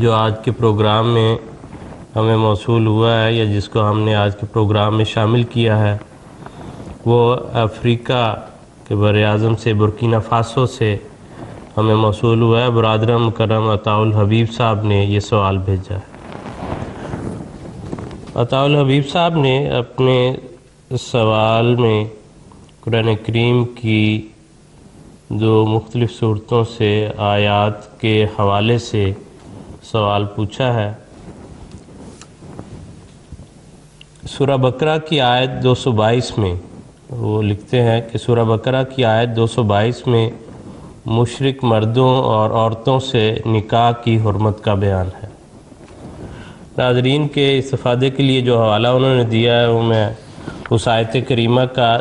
جو آج کے پروگرام میں ہمیں موصول ہوا ہے یا جس کو ہم نے آج کے پروگرام میں شامل کیا ہے وہ افریقہ کے براعظم سے برکینا فاسو سے ہمیں موصول ہوا ہے۔ برادر مکرم عطاء الحبیب صاحب نے یہ سوال بھیجا ہے۔ عطاء الحبیب صاحب نے اپنے سوال میں قرآن کریم کی جو مختلف صورتوں سے آیات کے حوالے سے سوال پوچھا ہے۔ سورہ بقرہ کی آیت 222 میں وہ لکھتے ہیں کہ سورہ بقرہ کی آیت 222 میں مشرک مردوں اور عورتوں سے نکاح کی حرمت کا بیان ہے۔ ناظرین کے استفادے کے لیے جو حوالہ انہوں نے دیا ہے وہ میں اس آیت کریمہ کا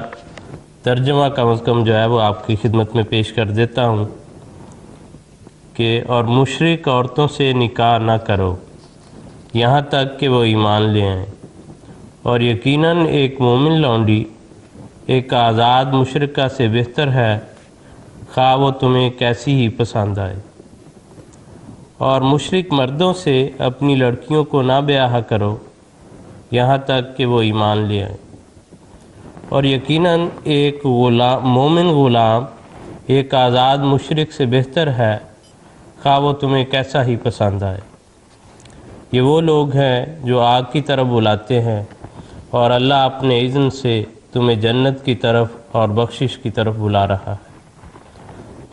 ترجمہ کم از کم جو ہے وہ آپ کی خدمت میں پیش کر دیتا ہوں کہ اور مشرک عورتوں سے نکاح نہ کرو یہاں تک کہ وہ ایمان لے آئیں، اور یقیناً ایک مومن لونڈی ایک آزاد مشرکہ سے بہتر ہے خواہ وہ تمہیں کیسی ہی پسند آئے۔ اور مشرک مردوں سے اپنی لڑکیوں کو نہ بیاہ کرو یہاں تک کہ وہ ایمان لے آئیں، اور یقیناً ایک مومن غلام ایک آزاد مشرک سے بہتر ہے خواہ وہ تمہیں کیسا ہی پسند آئے۔ یہ وہ لوگ ہیں جو آگ کی طرف بلاتے ہیں، اور اللہ اپنے اذن سے تمہیں جنت کی طرف اور بخشش کی طرف بلا رہا ہے،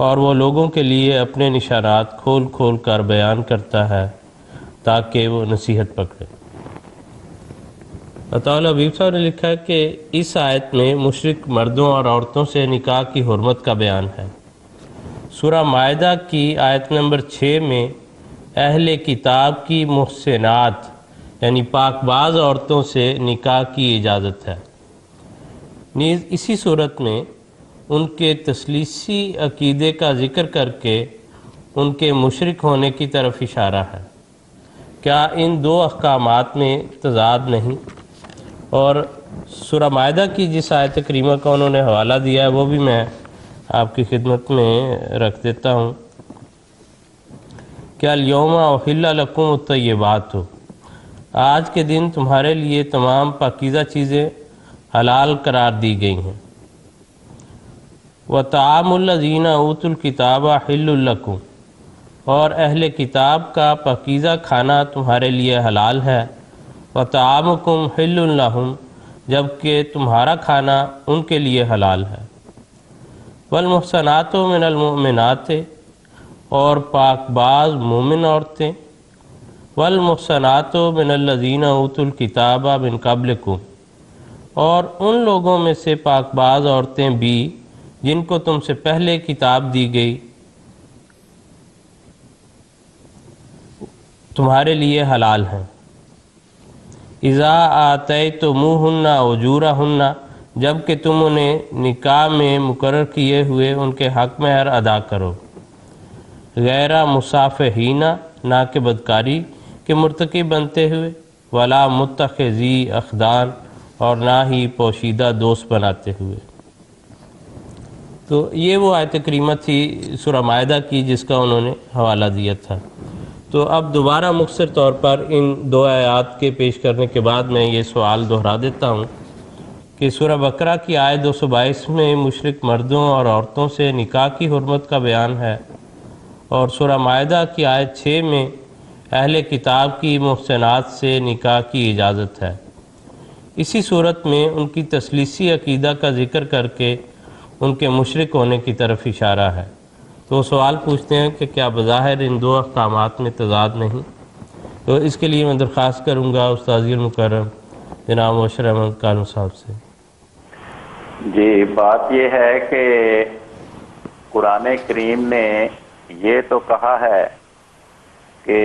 اور وہ لوگوں کے لیے اپنے نشانات کھول کھول کر بیان کرتا ہے تاکہ وہ نصیحت پکڑے۔ عطاء الحبیب صاحب نے لکھا ہے کہ اس آیت میں مشرک مردوں اور عورتوں سے نکاح کی حرمت کا بیان ہے۔ سورہ مائدہ کی آیت نمبر 6 میں اہل کتاب کی محسنات یعنی پاک باز عورتوں سے نکاح کی اجازت ہے۔ نیز اسی صورت میں ان کے تثلیثی عقیدے کا ذکر کر کے ان کے مشرک ہونے کی طرف اشارہ ہے۔ کیا ان دو احکامات میں تضاد نہیں؟ اور سورہ مائدہ کی جس آیت کریمہ کا انہوں نے حوالہ دیا ہے وہ بھی میں آپ کی خدمت میں رکھ دیتا ہوں کہ الیوم احل لکم الطیبات، آج کے دن تمہارے لیے تمام پاکیزہ چیزیں حلال قرار دی گئی ہیں۔ وطعام الذین اوتوا الکتاب حل لکم، اور اہل کتاب کا پاکیزہ کھانا تمہارے لیے حلال ہے۔ وطعامکم حل لہم، جبکہ تمہارا کھانا ان کے لیے حلال ہے۔ والمحصنات من المؤمنات، اور پاک باز مومن عورتیں۔ والمحصنات من الذین اوتوا الکتاب من قبلکم، اور ان لوگوں میں سے پاک باز عورتیں بھی جن کو تم سے پہلے کتاب دی گئی تمہارے لیے حلال ہیں۔ اذا آتیتموہن اجورہن، جب کہ تم انہیں نکاح میں مقرر کیے ہوئے ان کے حق مہر ادا کرو۔ غیر مصافحین، نہ کہ بدکاری کے مرتکب بنتے ہوئے، ولا متخذی اخدان، اور نہ ہی پوشیدہ دوست بناتے ہوئے۔ تو یہ وہ آیت کریمہ تھی سورہ مائدہ کی جس کا انہوں نے حوالہ دیا تھا۔ تو اب دوبارہ مختصر طور پر ان دو آیات کے پیش کرنے کے بعد میں یہ سوال دہرا دیتا ہوں کہ سورہ بقرہ کی آیت 222 میں مشرک مردوں اور عورتوں سے نکاح کی حرمت کا بیان ہے، اور سورہ مائدہ کی آیت 6 میں اہل کتاب کی محسنات سے نکاح کی اجازت ہے۔ اسی صورت میں ان کی تثلیثی عقیدہ کا ذکر کر کے ان کے مشرک ہونے کی طرف اشارہ ہے۔ تو سوال پوچھتے ہیں کہ کیا بظاہر ان دو احکامات میں تضاد نہیں؟ تو اس کے لیے میں درخواست کروں گا استاذ المکرم جناب مبشر احمد کانو صاحب سے۔ جی، بات یہ ہے کہ قرآن کریم نے یہ تو کہا ہے کہ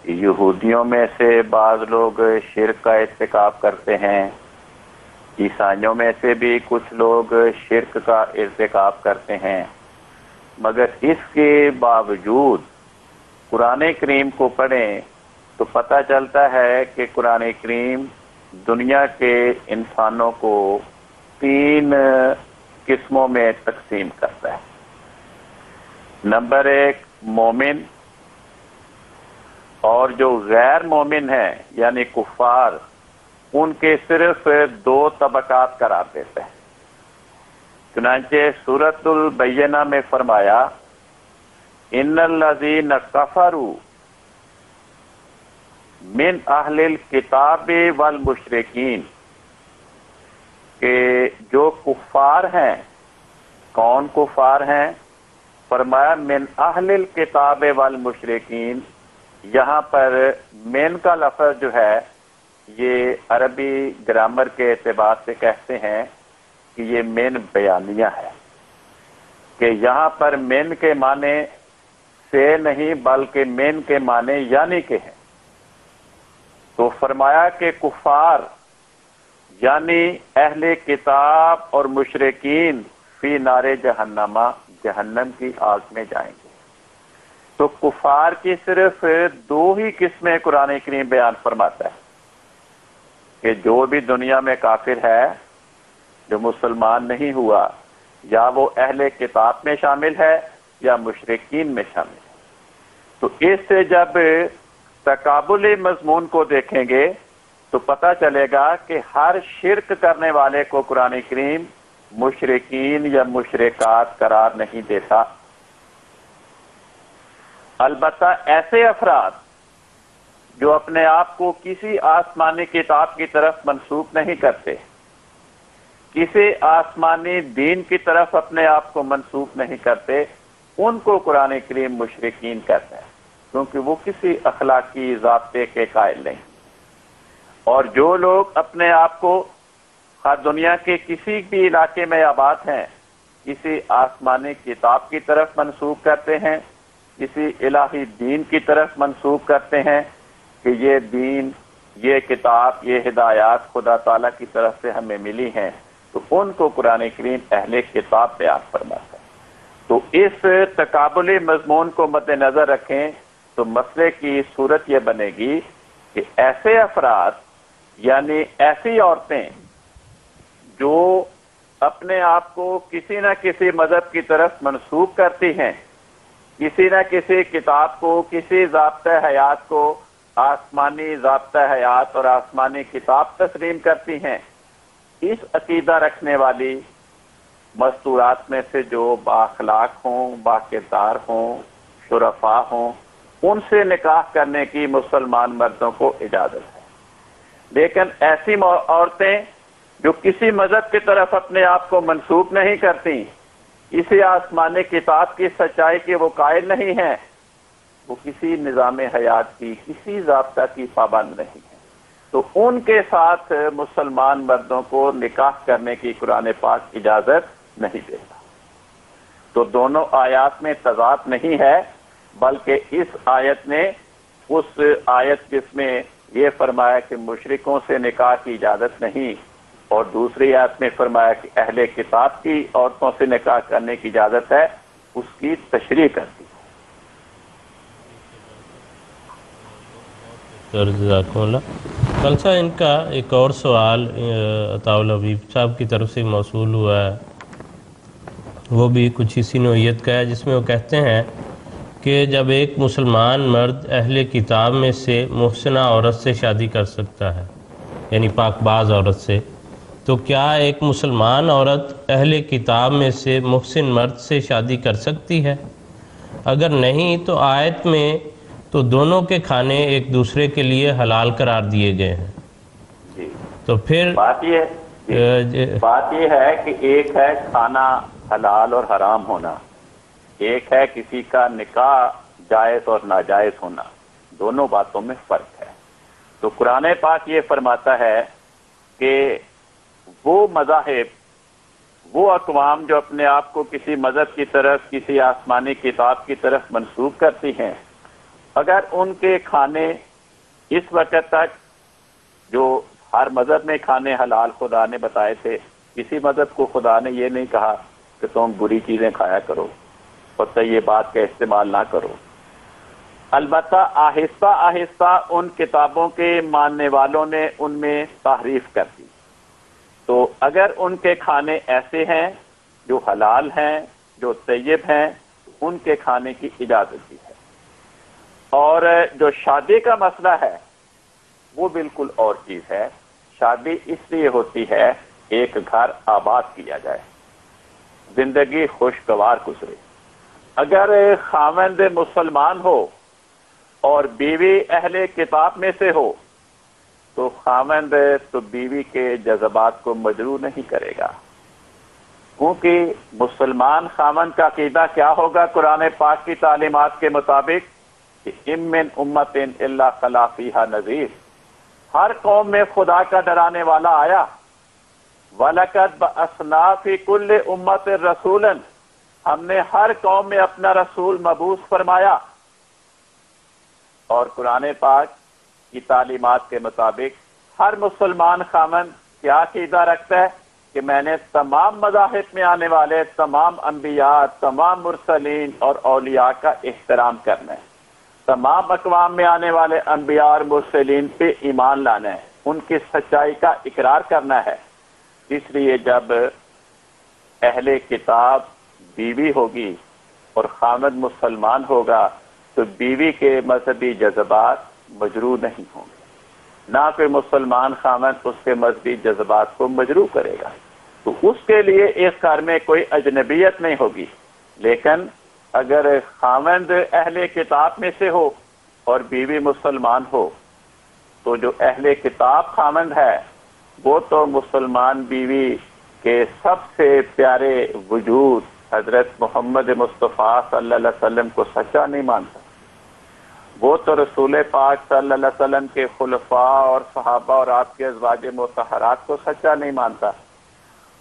یہودیوں میں سے بعض لوگ شرک کا ارتکاب کرتے ہیں، عیسائیوں میں سے بھی کچھ لوگ شرک کا ارتکاب کرتے ہیں، مگر اس کے باوجود قرآن کریم کو پڑھیں تو پتہ چلتا ہے کہ قرآن کریم دنیا کے انسانوں کو 3 قسموں میں تقسیم کرتا ہے۔ نمبر 1 مومن، اور جو غیر مومن ہیں یعنی کفار ان کے صرف 2 طبقات قرار دیتے ہیں۔ چنانچہ سورۃ البینہ میں فرمایا ان الذین کفروا من اہل الکتاب والمشرکین، کہ جو کفار ہیں، کون کفار ہیں؟ فرمایا من اہل الکتاب والمشرکین۔ یہاں پر من کا لفظ جو ہے یہ عربی گرامر کے اعتبار سے کہتے ہیں کہ یہ من بیانیہ ہے، کہ یہاں پر من کے معنی سے نہیں بلکہ من کے معنی یعنی کے ہیں۔ تو فرمایا کہ کفار یعنی اہل کتاب اور مشرکین فی نار جہنم، جہنم کی آگ میں جائیں گے۔ تو کفار کی صرف 2 ہی قسمیں قرآن کریم بیان فرماتا ہے کہ جو بھی دنیا میں کافر ہے، جو مسلمان نہیں ہوا، یا وہ اہل کتاب میں شامل ہے یا مشرکین میں شامل ہے۔ تو اس سے جب تقابلی مضمون کو دیکھیں گے تو پتہ چلے گا کہ ہر شرک کرنے والے کو قرآن کریم مشرکین یا مشرکات قرار نہیں دیتا۔ البتہ ایسے افراد جو اپنے آپ کو کسی آسمانی کتاب کی طرف منسوب نہیں کرتے، کسی آسمانی دین کی طرف اپنے آپ کو منسوب نہیں کرتے، ان کو قرآن کریم مشرکین کہتا ہے، کیونکہ وہ کسی اخلاقی ضابطے کے قائل نہیں۔ اور جو لوگ اپنے آپ کو ہر دنیا کے کسی بھی علاقے میں آباد ہیں کسی آسمانی کتاب کی طرف منسوب کرتے ہیں، کسی الہی دین کی طرف منسوب کرتے ہیں کہ یہ دین، یہ کتاب، یہ ہدایات خدا تعالیٰ کی طرف سے ہمیں ملی ہیں، تو ان کو قرآن کریم اہل کتاب بیان فرماتا ہے۔ تو اس تقابلی مضمون کو مد نظر رکھیں تو مسئلے کی صورت یہ بنے گی کہ ایسے افراد یعنی ایسی عورتیں جو اپنے آپ کو کسی نہ کسی مذہب کی طرف منسوب کرتی ہیں، کسی نہ کسی کتاب کو، کسی ضابطۂ حیات کو آسمانی ضابطۂ حیات اور آسمانی کتاب تسلیم کرتی ہیں، اس عقیدہ رکھنے والی مستورات میں سے جو بااخلاق ہوں، باکردار ہوں، شرفا ہوں، ان سے نکاح کرنے کی مسلمان مردوں کو اجازت ہے۔ لیکن ایسی عورتیں جو کسی مذہب کی طرف اپنے آپ کو منسوب نہیں کرتی، کسی آسمانی کتاب کی سچائی کے وہ قائل نہیں ہیں، وہ کسی نظام حیات کی، کسی ضابطہ کی پابند نہیں ہے، تو ان کے ساتھ مسلمان مردوں کو نکاح کرنے کی قرآن پاک اجازت نہیں دیتا۔ تو دونوں آیات میں تضاد نہیں ہے، بلکہ اس آیت نے اس آیت جس میں یہ فرمایا کہ مشرکوں سے نکاح کی اجازت نہیں، اور دوسری آیت میں فرمایا کہ اہل کتاب کی عورتوں سے نکاح کرنے کی اجازت ہے، اس کی تشریح کرتی ہے۔ جزاکم اللہ۔ خالصہ ان کا ایک اور سوال عطاء الحبیب صاحب کی طرف سے موصول ہوا ہے، وہ بھی کچھ اسی نوعیت کا ہے، جس میں وہ کہتے ہیں کہ جب ایک مسلمان مرد اہل کتاب میں سے محسنہ عورت سے شادی کر سکتا ہے، یعنی پاک باز عورت سے، تو کیا ایک مسلمان عورت اہل کتاب میں سے محسن مرد سے شادی کر سکتی ہے؟ اگر نہیں تو آیت میں تو دونوں کے کھانے ایک دوسرے کے لیے حلال قرار دیے گئے ہیں، جی تو پھر بات یہ ہے کہ ایک ہے کھانا حلال اور حرام ہونا، ایک ہے کسی کا نکاح جائز اور ناجائز ہونا، دونوں باتوں میں فرق ہے۔ تو قرآن پاک یہ فرماتا ہے کہ وہ مذاہب، وہ اقوام جو اپنے آپ کو کسی مذہب کی طرف، کسی آسمانی کتاب کی طرف منسوب کرتی ہیں، اگر ان کے کھانے اس وقت تک جو ہر مذہب میں کھانے حلال خدا نے بتائے تھے، کسی مذہب کو خدا نے یہ نہیں کہا کہ تم بری چیزیں کھایا کرو اور طیبات کا استعمال نہ کرو۔ البتہ آہستہ آہستہ ان کتابوں کے ماننے والوں نے ان میں تحریف کر دی، تو اگر ان کے کھانے ایسے ہیں جو حلال ہیں، جو طیب ہیں، ان کے کھانے کی اجازت دی ہے۔ اور جو شادی کا مسئلہ ہے وہ بالکل اور چیز ہے. شادی اس لیے ہوتی ہے ایک گھر آباد کیا جائے، زندگی خوشگوار گزرے. اگر خاوند مسلمان ہو اور بیوی اہل کتاب میں سے ہو تو خاوند تو بیوی کے جذبات کو مجروح نہیں کرے گا، کیونکہ مسلمان خاوند کا عقیدہ کیا ہوگا قرآن پاک کی تعلیمات کے مطابق کہ ام من امت الا خلا فیہا نذیر، ہر قوم میں خدا کا ڈرانے والا آیا. وَلَقَدْ بَعَثْنَا فِي كُلِّ أُمَّةٍ رَسُولًا، ہم نے ہر قوم میں اپنا رسول مبعوث فرمایا. اور قرآن پاک کی تعلیمات کے مطابق ہر مسلمان خاوند کیا عقیدہ رکھتا ہے کہ میں نے تمام مذاہب میں آنے والے تمام انبیاء، تمام مرسلین اور اولیاء کا احترام کرنا ہے، تمام اقوام میں آنے والے انبیاء اور مرسلین پہ ایمان لانا ہے، ان کی سچائی کا اقرار کرنا ہے. اس لیے جب اہل کتاب بیوی ہوگی اور خاوند مسلمان ہوگا تو بیوی کے مذہبی جذبات مجروح نہیں ہوں گے، نہ کوئی مسلمان خاوند اس کے مذہبی جذبات کو مجروح کرے گا. تو اس کے لیے اس گھر میں کوئی اجنبیت نہیں ہوگی. لیکن اگر خاوند اہل کتاب میں سے ہو اور بیوی مسلمان ہو تو جو اہل کتاب خاوند ہے وہ تو مسلمان بیوی کے سب سے پیارے وجود حضرت محمد مصطفیٰ صلی اللہ علیہ وسلم کو سچا نہیں مانتا، وہ تو رسول پاک صلی اللہ علیہ وسلم کے خلفاء اور صحابہ اور آپ کے ازواج مطہرات کو سچا نہیں مانتا،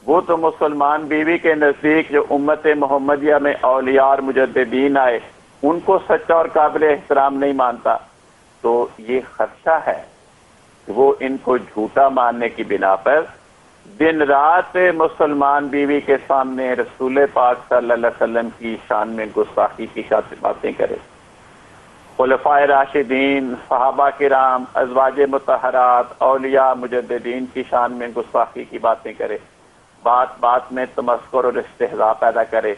وہ تو مسلمان بیوی کے نزدیک جو امت محمدیہ میں اولیاء اور مجددین آئے ان کو سچا اور قابل احترام نہیں مانتا. تو یہ خدشہ ہے کہ وہ ان کو جھوٹا ماننے کی بنا پر دن رات مسلمان بیوی کے سامنے رسول پاک صلی اللہ علیہ وسلم کی شان میں گستاخی کی باتیں کرے، خلفاء راشدین، صحابہ کرام، ازواج مطہرات، اولیاء مجددین کی شان میں گستاخی کی باتیں کرے، بات بات میں تمسخر اور استہزاء پیدا کرے.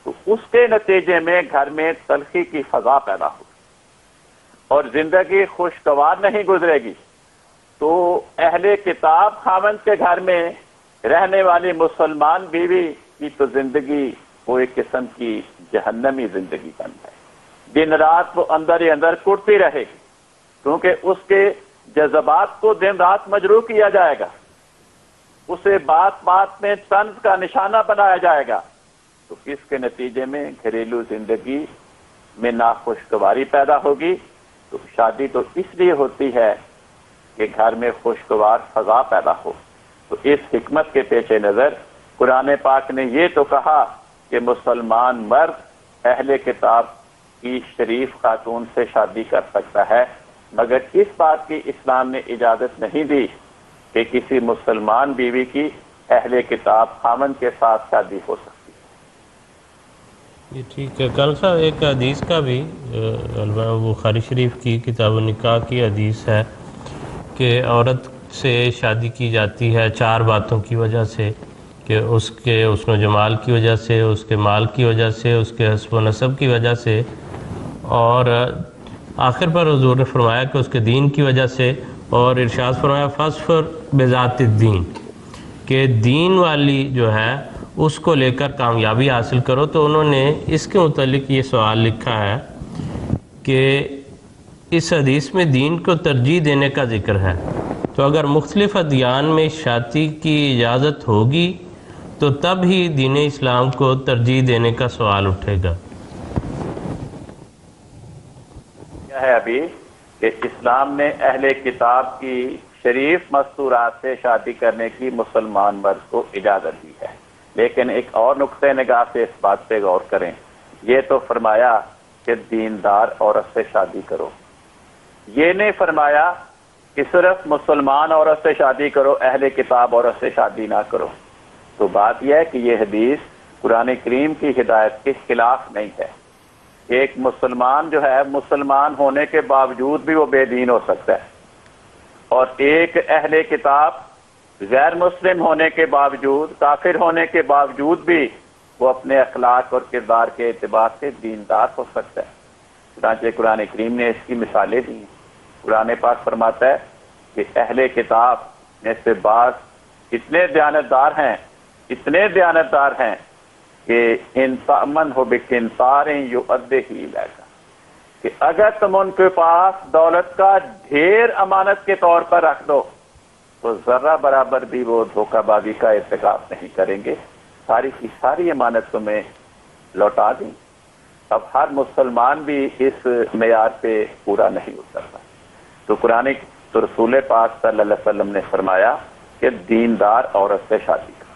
تو اس کے نتیجے میں گھر میں تلخی کی فضا پیدا ہوگی اور زندگی خوشگوار نہیں گزرے گی. تو اہل کتاب خاوند کے گھر میں رہنے والی مسلمان بیوی کی تو زندگی وہ ایک قسم کی جہنمی زندگی بن جائے، دن رات وہ اندر ہی اندر کٹتی رہے گی، کیونکہ اس کے جذبات کو دن رات مجروح کیا جائے گا، اسے بات بات میں طنز کا نشانہ بنایا جائے گا. تو اس کے نتیجے میں گھریلو زندگی میں ناخوشگواری پیدا ہوگی. تو شادی تو اس لیے ہوتی ہے کہ گھر میں خوشگوار فضا پیدا ہو. تو اس حکمت کے پیش نظر قرآن پاک نے یہ تو کہا کہ مسلمان مرد اہل کتاب کی شریف خاتون سے شادی کر سکتا ہے، مگر اس بات کی اسلام نے اجازت نہیں دی کہ کسی مسلمان بیوی کی اہل کتاب خاوند کے ساتھ شادی ہو سکتی. یہ ٹھیک ہے. کل صاحب ایک حدیث کا بھی بخاری شریف کی کتاب النکاح کی حدیث ہے کہ عورت سے شادی کی جاتی ہے 4 باتوں کی وجہ سے، کہ اس کے حسن و جمال کی وجہ سے، اس کے مال کی وجہ سے، اس کے حسب و نسب کی وجہ سے، اور آخر پر حضور نے فرمایا کہ اس کے دین کی وجہ سے، اور ارشاد فرمایا فاصفر بذات الدین، کہ دین والی جو ہے اس کو لے کر کامیابی حاصل کرو. تو انہوں نے اس کے متعلق یہ سوال لکھا ہے کہ اس حدیث میں دین کو ترجیح دینے کا ذکر ہے، تو اگر مختلف ادیان میں شادی کی اجازت ہوگی تو تب ہی دین اسلام کو ترجیح دینے کا سوال اٹھے گا. کیا ہے ابھی کہ اسلام نے اہل کتاب کی شریف مستورات سے شادی کرنے کی مسلمان مرد کو اجازت دی ہے، لیکن ایک اور نقطہ نگاہ سے اس بات پہ غور کریں. یہ تو فرمایا کہ دیندار عورت سے شادی کرو، یہ نہیں فرمایا کہ صرف مسلمان عورت سے شادی کرو، اہل کتاب عورت سے شادی نہ کرو. تو بات یہ ہے کہ یہ حدیث قرآن کریم کی ہدایت کے خلاف نہیں ہے. ایک مسلمان جو ہے مسلمان ہونے کے باوجود بھی وہ بے دین ہو سکتا ہے، اور ایک اہل کتاب غیر مسلم ہونے کے باوجود، کافر ہونے کے باوجود بھی وہ اپنے اخلاق اور کردار کے اعتبار سے دیندار ہو سکتا ہے. چنانچہ قرآن کریم نے اس کی مثالیں دی ہیں۔ قرآن پاک فرماتا ہے کہ اہل کتاب میں سے بعض اتنے دیانتدار ہیں کہ ان تأمن ہو بقنطار یؤدیہ الیک، کہ اگر تم ان کے پاس دولت کا ڈھیر امانت کے طور پر رکھ دو تو ذرہ برابر بھی وہ دھوکہ بازی کا ارتکاب نہیں کریں گے، ساری کی ساری امانت تمہیں لوٹا دیں۔ اب ہر مسلمان بھی اس معیار پہ پورا نہیں اترتا، تو قرآن تو رسول پاک صلی اللہ علیہ وسلم نے فرمایا کہ دیندار عورت سے شادی کر۔